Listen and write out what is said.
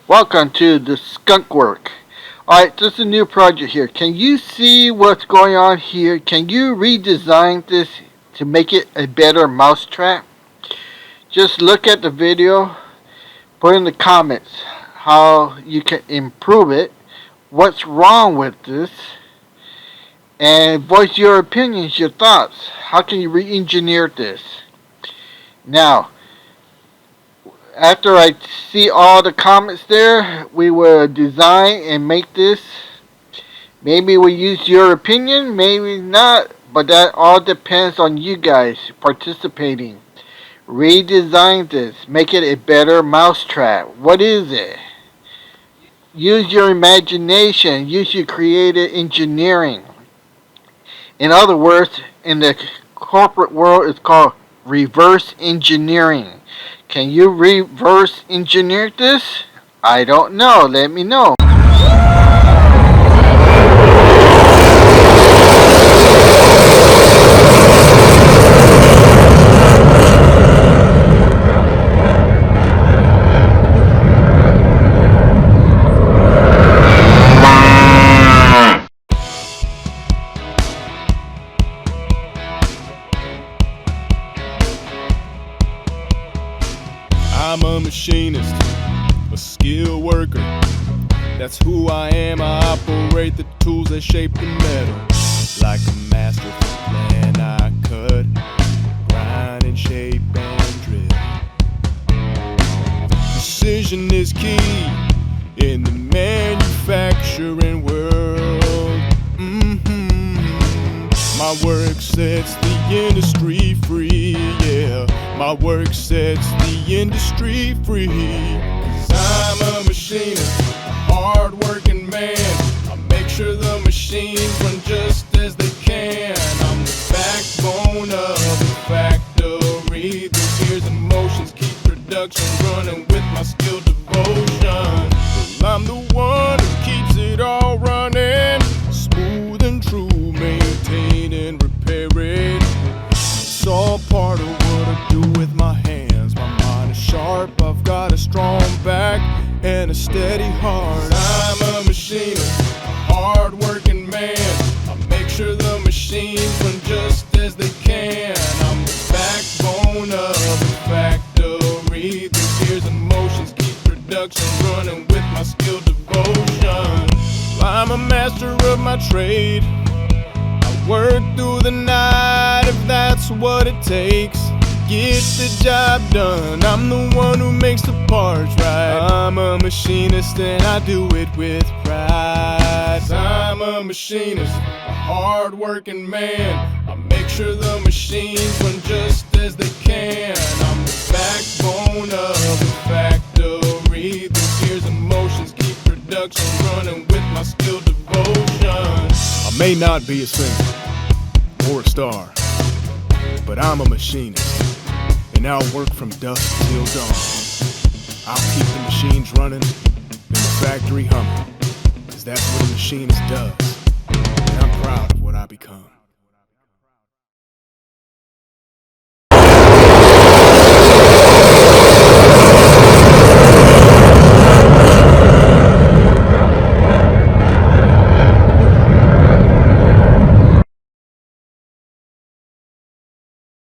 Welcome to the skunk work. Alright, this is a new project here. Can you see what's going on here? Can you redesign this to make it a better mousetrap? Just look at the video, put in the comments how you can improve it, what's wrong with this, and voice your opinions, your thoughts. How can you re-engineer this? Now, after I see all the comments there, we will design and make this. Maybe we use your opinion, maybe not, but that all depends on you guys participating. Redesign this, make it a better mousetrap. What is it? Use your imagination, use your creative engineering. In other words, in the corporate world, it's called reverse engineering. Can you reverse engineer this? I don't know. Let me know. I'm a machinist, a skilled worker. That's who I am. I operate the tools that shape the metal. Like a master plan, I cut, grind and shape and drill. Precision is key in the manufacturing world. My work sets the industry free, yeah. My work sets the industry free. 'Cause I'm a machinist, a hard-working man. I make sure the machines run just as they can. I'm the backbone of the factory. The gears and motions keep production running with my skill devotion. Well, I'm the one who keeps it all running, smooth and true, maintain and repair it. It's all part of what I do with my hands. My mind is sharp, I've got a strong back and a steady heart. I'm a machinist, a hard-working man. I make sure the machines run just as they can. I'm the backbone of the factory. The gears and motions keep production running with my skill devotion. I'm a master of my trade. Work through the night if that's what it takes. Get the job done, I'm the one who makes the parts right. I'm a machinist and I do it with pride. I'm a machinist, a hard-working man. I make sure the machines run just as they can. I'm the backbone of the factory. The gears and motions keep production running with my skill devotion. I may not be a singer or a star, but I'm a machinist, and I'll work from dusk till dawn. I'll keep the machines running and the factory humming, 'cause that's what a machinist does, and I'm proud of what I become.